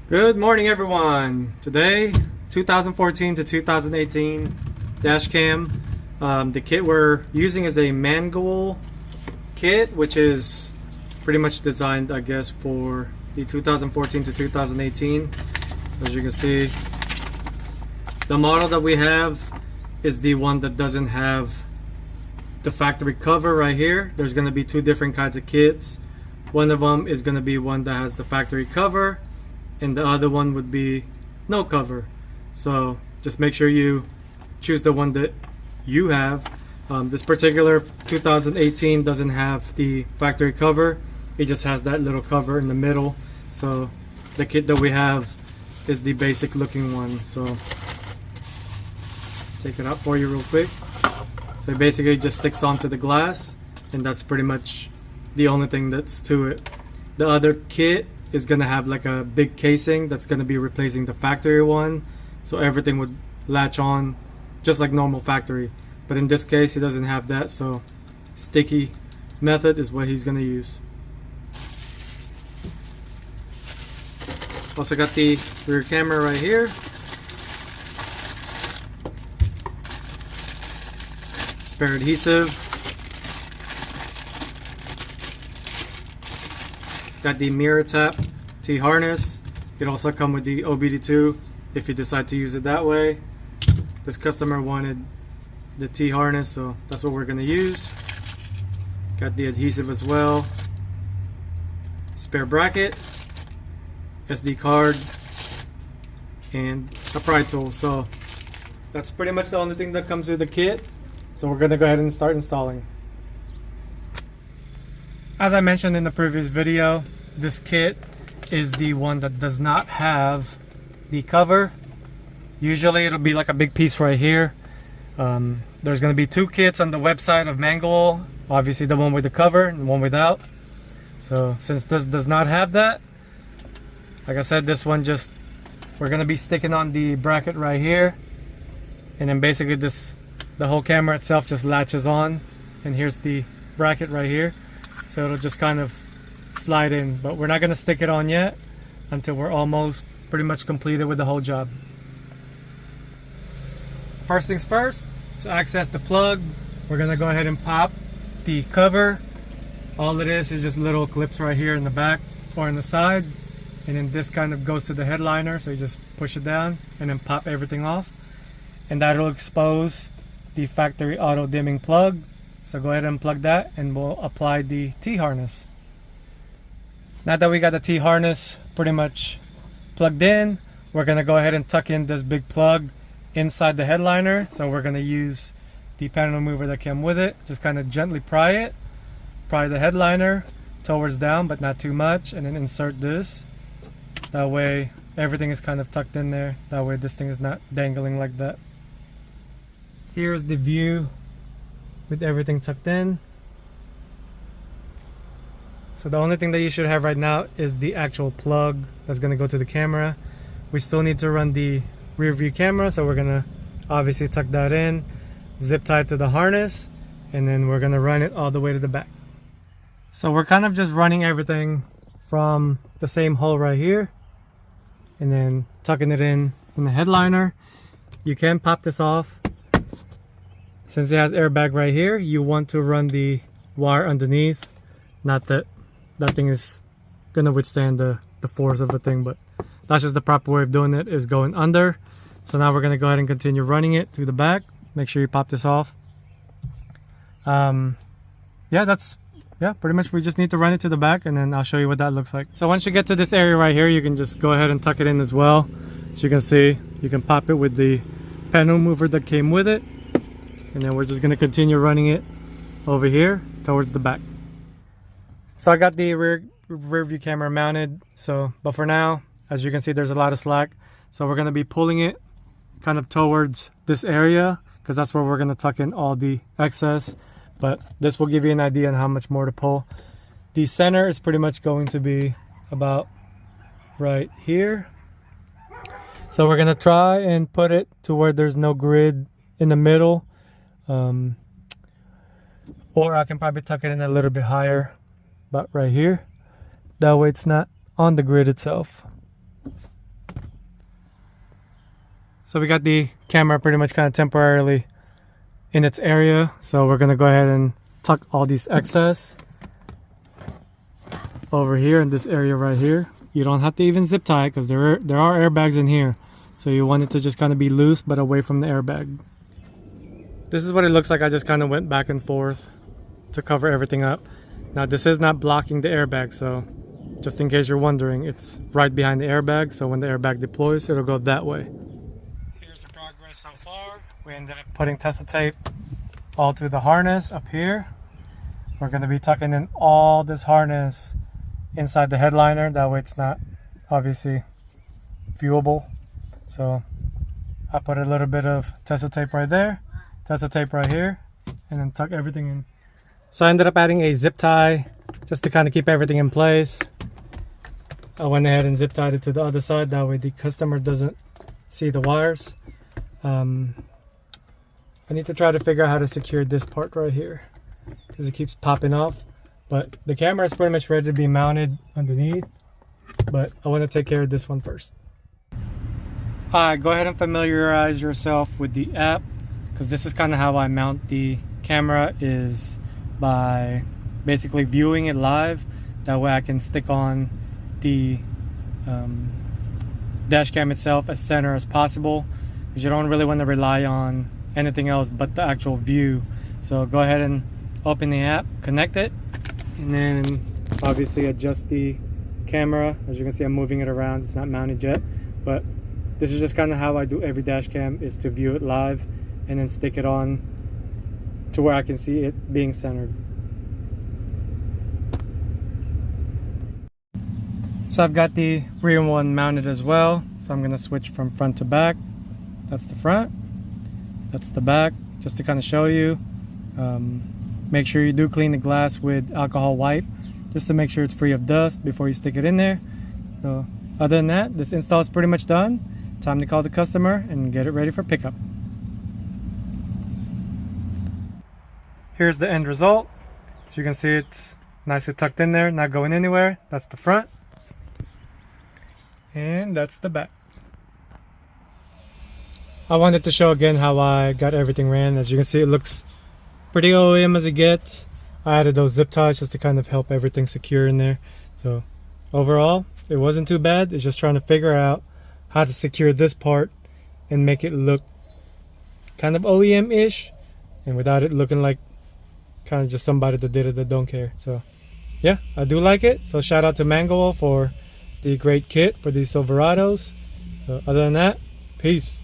Good morning, everyone. Today, 2014 to 2018 dash cam. The kit we're using is a MANGOAL kit, which is pretty much designed, I guess, for the 2014 to 2018. As you can see, the model that we have is the one that doesn't have the factory cover right here. There's going to be two different kinds of kits. One of them is going to be one that has the factory cover, and the other one would be no cover. So just make sure you choose the one that you have. This particular 2018 doesn't have the factory cover. It just has that little cover in the middle. So the kit that we have is the basic looking one. So take it out for you real quick. So it basically just sticks onto the glass, and that's pretty much the only thing that's to it. The other kit is gonna have like a big casing that's gonna be replacing the factory one, so everything would latch on just like normal factory. But in this case, he doesn't have that, so sticky method is what he's gonna use. Also got the rear camera right here. Spare adhesive. Got the mirror tap T-harness. It also come with the OBD2 if you decide to use it that way. This customer wanted the T-harness, so that's what we're gonna use. Got the adhesive as well. Spare bracket, SD card, and a pry tool. So that's pretty much the only thing that comes with the kit. So we're gonna go ahead and start installing. As I mentioned in the previous video, this kit is the one that does not have the cover. Usually it'll be like a big piece right here. There's going to be two kits on the website of MANGOAL. Obviously the one with the cover and the one without. So since this does not have that, like I said, this one just, we're going to be sticking on the bracket right here. And then basically the whole camera itself just latches on. And here's the bracket right here. So it'll just kind of slide in, but we're not going to stick it on yet until we're almost pretty much completed with the whole job. First things first, to access the plug, we're going to go ahead and pop the cover. All it is just little clips right here in the back or in the side, and then this kind of goes to the headliner, so you just push it down and then pop everything off, and that'll expose the factory auto dimming plug. So go ahead and plug that, and we'll apply the T-harness. Now that we got the T-harness pretty much plugged in, we're going to go ahead and tuck in this big plug inside the headliner. So we're going to use the panel remover that came with it. Just kind of gently pry it. Pry the headliner towards down, but not too much. And then insert this. That way everything is kind of tucked in there. That way this thing is not dangling like that. Here's the view with everything tucked in. So the only thing that you should have right now is the actual plug that's going to go to the camera. We still need to run the rear view camera, so we're going to obviously tuck that in, zip tie it to the harness, and then we're going to run it all the way to the back. So we're kind of just running everything from the same hole right here and then tucking it in the headliner. You can pop this off. Since it has airbag right here, you want to run the wire underneath. Not that that thing is gonna withstand the force of the thing, but that's just the proper way of doing it, is going under. So now we're gonna go ahead and continue running it to the back. Make sure you pop this off. Yeah, pretty much we just need to run it to the back, and then I'll show you what that looks like. So once you get to this area right here, you can just go ahead and tuck it in as well. So you can see, you can pop it with the panel mover that came with it. And then we're just going to continue running it over here towards the back. So I got the rear view camera mounted. But for now, as you can see, there's a lot of slack. So we're going to be pulling it kind of towards this area, because that's where we're going to tuck in all the excess. But this will give you an idea on how much more to pull. The center is pretty much going to be about right here. So we're going to try and put it to where there's no grid in the middle. Or I can probably tuck it in a little bit higher, about right here. That way it's not on the grid itself. So we got the camera pretty much kind of temporarily in its area. So we're gonna go ahead and tuck all these excess over here in this area right here. You don't have to even zip tie because there are airbags in here. So you want it to just kind of be loose but away from the airbag. This is what it looks like. I just kind of went back and forth to cover everything up. Now this is not blocking the airbag, so just in case you're wondering, it's right behind the airbag, so when the airbag deploys, it'll go that way. Here's the progress so far. We ended up putting Tessa tape all to the harness up here. We're going to be tucking in all this harness inside the headliner, that way it's not obviously viewable. So I put a little bit of Tessa tape right there, Tessa tape right here, and then tuck everything in. So I ended up adding a zip tie just to kind of keep everything in place. I went ahead and zip tied it to the other side, that way the customer doesn't see the wires. I need to try to figure out how to secure this part right here because it keeps popping off. But the camera is pretty much ready to be mounted underneath, but I want to take care of this one first. Alright, go ahead and familiarize yourself with the app, because this is kind of how I mount the camera, is by basically viewing it live. That way I can stick on the dash cam itself as center as possible, because you don't really want to rely on anything else but the actual view. So go ahead and open the app, connect it, and then obviously adjust the camera. As you can see, I'm moving it around. It's not mounted yet, but this is just kind of how I do every dash cam, is to view it live and then stick it on to where I can see it being centered. So I've got the rear one mounted as well, so I'm going to switch from front to back. That's the front, that's the back, just to kind of show you. Make sure you do clean the glass with alcohol wipe, just to make sure it's free of dust before you stick it in there. So other than that, this install is pretty much done. Time to call the customer and get it ready for pickup. Here's the end result. So you can see it's nicely tucked in there, not going anywhere. That's the front. And that's the back. I wanted to show again how I got everything ran. As you can see, it looks pretty OEM as it gets. I added those zip ties just to kind of help everything secure in there. So overall, it wasn't too bad. It's just trying to figure out how to secure this part and make it look kind of OEM-ish, and without it looking like kind of just somebody that did it that don't care. So yeah, I do like it. So shout out to MANGOAL for the great kit for these Silverados. Other than that, peace.